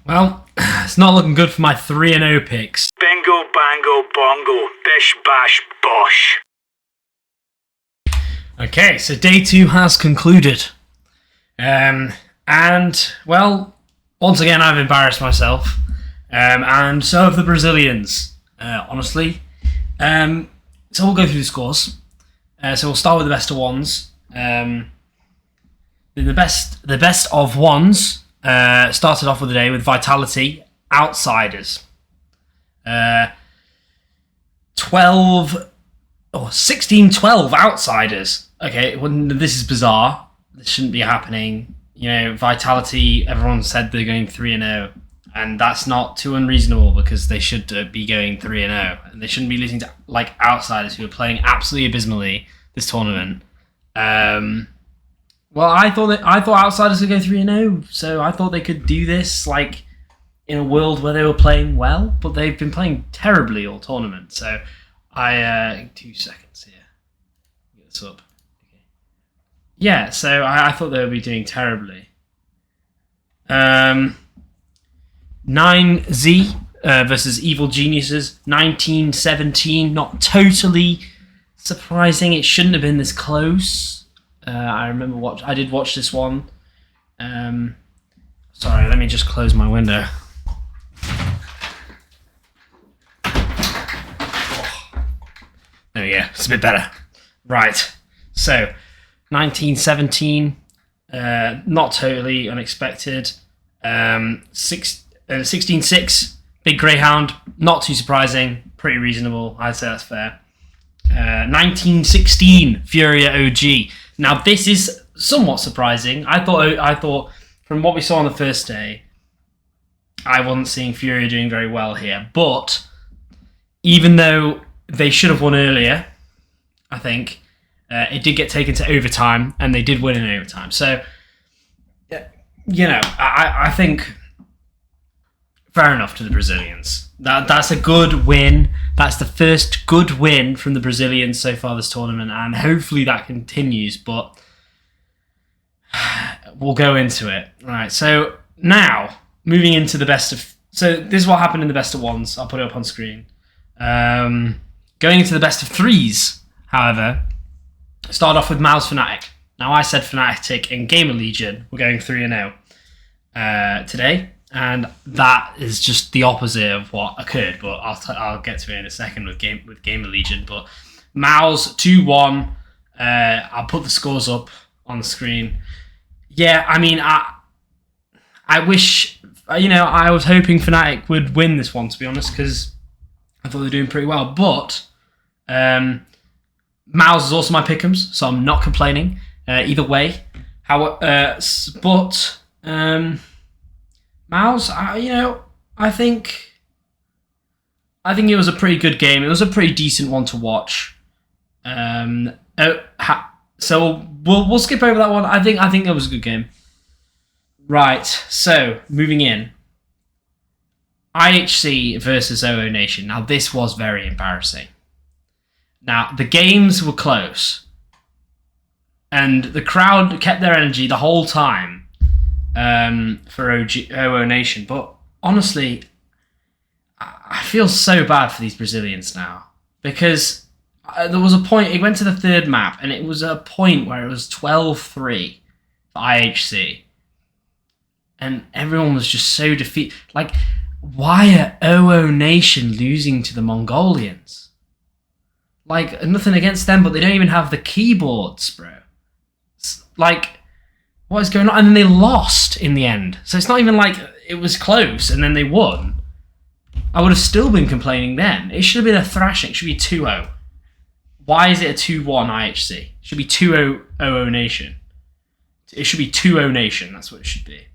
Well, it's not looking good for my 3-0 picks. Bingo, bango, bongo, bish, bash, bosh. Okay, so day 2 has concluded. And, well, once again, I've embarrassed myself. And so have the Brazilians, honestly. So we'll go through the scores. So we'll start with the best of ones. The best of ones started off with the day with Vitality, Outsiders. 16-12 Outsiders. Okay, well, this is bizarre. This shouldn't be happening. You know, Vitality, everyone said they're going 3-0. And that's not too unreasonable because they should be going 3-0. And they shouldn't be losing to like Outsiders who are playing absolutely abysmally this tournament. Well, I thought Outsiders would go 3-0, so I thought they could do this like in a world where they were playing well, but they've been playing terribly all tournament. So 2 seconds here. Get this up. Okay. Yeah, so I thought they would be doing terribly. 9Z versus Evil Geniuses, 19-17. Not totally surprising. It shouldn't have been this close. I remember I did watch this one. Sorry, let me just close my window. There we go. It's a bit better. Right. So, 19-17. Not totally unexpected. 16-6. Big Greyhound. Not too surprising. Pretty reasonable. I'd say that's fair. 19-16. Furia OG. Now, this is somewhat surprising. I thought from what we saw on the first day, I wasn't seeing Furia doing very well here. But even though they should have won earlier, I think, it did get taken to overtime, and they did win in overtime. So, you know, I think fair enough to the Brazilians. That's a good win. That's the first good win from the Brazilians so far this tournament, and hopefully that continues, but we'll go into it. Right, so now, moving into the best of... So this is what happened in the best of ones. I'll put it up on screen. Going into the best of threes, however, start off with Mal's FNATIC. Now, I said FNATIC and GamerLegion were going 3-0 today. And that is just the opposite of what occurred, but I'll get to it in a second with GamerLegion. But Mao's 2-1. I'll put the scores up on the screen. Yeah, I mean, I wish, I was hoping FNATIC would win this one, to be honest, because I thought they were doing pretty well. But Mao's is also my pick'ems, so I'm not complaining either way. Mouse, I think it was a pretty good game. It was a pretty decent one to watch. So we'll skip over that one. I think it was a good game. Right. So moving in, IHC versus OO Nation. Now this was very embarrassing. Now the games were close, and the crowd kept their energy the whole time. For OO Nation, but honestly, I feel so bad for these Brazilians now, because there was a point, it went to the third map, and it was a point where it was 12-3 for IHC, and everyone was just so defeated. Like, why are OO Nation losing to the Mongolians? Like, nothing against them, but they don't even have the keyboards, bro. Like, what is going on? And then they lost in the end. So it's not even like it was close and then they won. I would have still been complaining then. It should have been a thrashing. It should be 2-0. Why is it a 2-1 IHC? It should be 2-0 OO Nation. It should be 2-0 Nation. That's what it should be.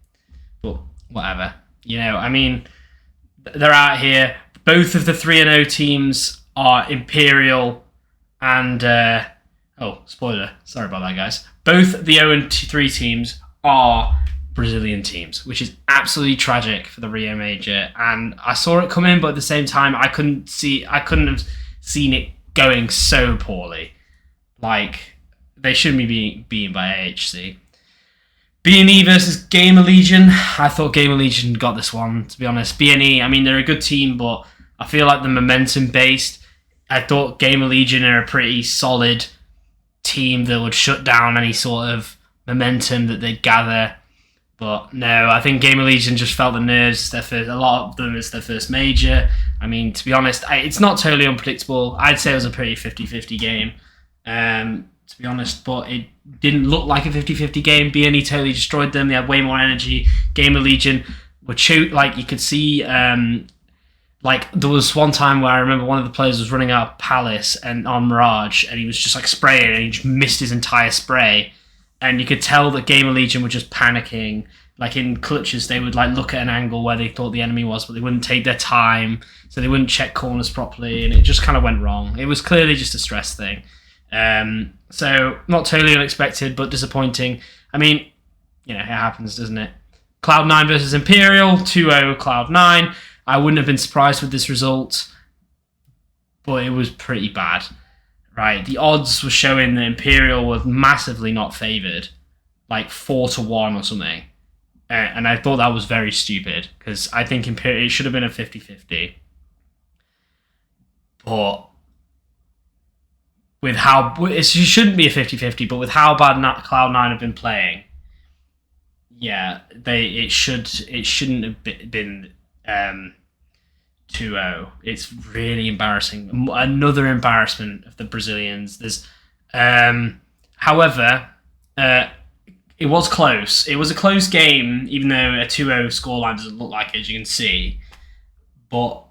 But whatever. I mean, they're out here. Both of the 3-0 teams are Imperial and... oh, spoiler. Sorry about that, guys. Both the 0-3 teams are Brazilian teams, which is absolutely tragic for the Rio Major. And I saw it come in, but at the same time, I couldn't have seen it going so poorly. Like, they shouldn't be being beaten by AHC. B&E versus GamerLegion. I thought GamerLegion got this one, to be honest. B&E, I mean, they're a good team, but I feel like the momentum-based. I thought GamerLegion are a pretty solid team that would shut down any sort of momentum that they'd gather. But no, I think GamerLegion just felt the nerves. A lot of them, it's their first major. I mean, to be honest, it's not totally unpredictable. I'd say it was a pretty 50-50 game. To be honest, but it didn't look like a 50-50 game. B&E totally destroyed them. They had way more energy. GamerLegion were like you could see. Like there was one time where I remember one of the players was running out of Palace and on Mirage, and he was just like spraying, and he just missed his entire spray, and you could tell that GamerLegion were just panicking. Like in clutches, they would like look at an angle where they thought the enemy was, but they wouldn't take their time, so they wouldn't check corners properly, and it just kind of went wrong. It was clearly just a stress thing. So not totally unexpected, but disappointing. I mean, it happens, doesn't it? Cloud9 versus Imperial, 2-0 Cloud9. I wouldn't have been surprised with this result, but it was pretty bad, right? The odds were showing that Imperial was massively not favoured, like 4-1 or something. And I thought that was very stupid, because I think Imperial, it should have been a 50-50. But with how it shouldn't be a 50-50, but with how bad Cloud9 have been playing, yeah, it shouldn't have been 2-0. It's really embarrassing. Another embarrassment of the Brazilians. There's, however, it was close. It was a close game, even though a 2-0 scoreline doesn't look like it, as you can see. But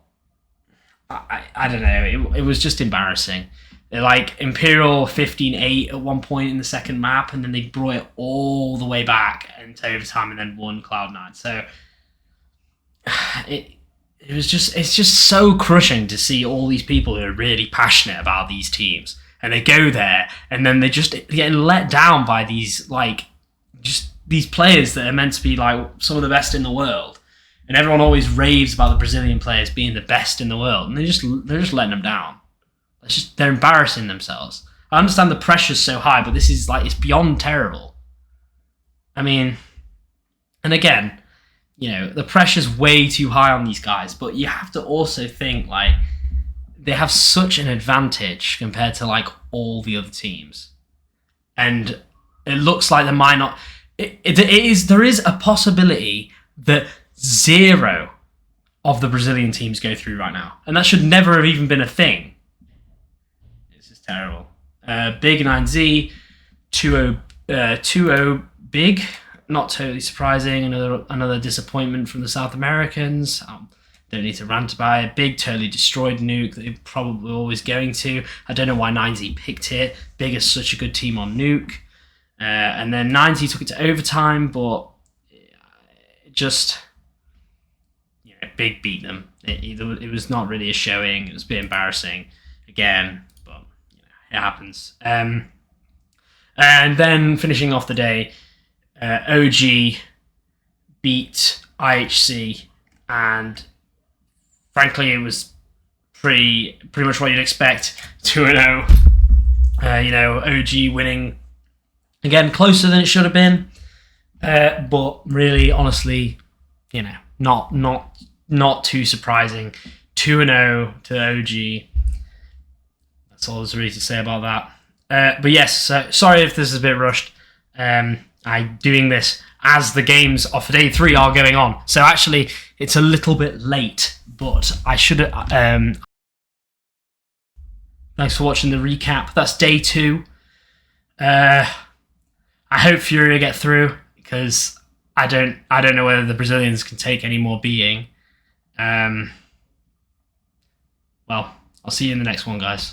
I don't know. It was just embarrassing. Like Imperial 15-8 at one point in the second map, and then they brought it all the way back into overtime and then won Cloud9. So it's just so crushing to see all these people who are really passionate about these teams, and they go there and then they just getting let down by these these players that are meant to be like some of the best in the world, and everyone always raves about the Brazilian players being the best in the world, and they're just letting them down. They're embarrassing themselves. I understand the pressure's so high, but this is it's beyond terrible. I mean, and again, the pressure's way too high on these guys, but you have to also think they have such an advantage compared to all the other teams, and it looks like there might not. There is a possibility that 0 of the Brazilian teams go through right now, and that should never have even been a thing. Terrible. Big 9Z, 2-0 Big. Not totally surprising. Another disappointment from the South Americans. Don't need to rant about it. Big totally destroyed Nuke. They're probably always going to. I don't know why 9Z picked it. Big is such a good team on Nuke. And then 9Z took it to overtime, but just Big beat them. It was not really a showing. It was a bit embarrassing again. It happens. And then finishing off the day, OG beat IHC, and frankly, it was pretty much what you'd expect. 2-0. OG winning again, closer than it should have been, but really, honestly, not too surprising. 2-0 to OG. That's all there's really to say about that. But yes, sorry if this is a bit rushed. I'm doing this as the games of day 3 are going on. So actually, it's a little bit late, but I should have... Thanks for watching the recap. That's day 2. I hope Furia get through, because I don't know whether the Brazilians can take any more beating. Well, I'll see you in the next one, guys.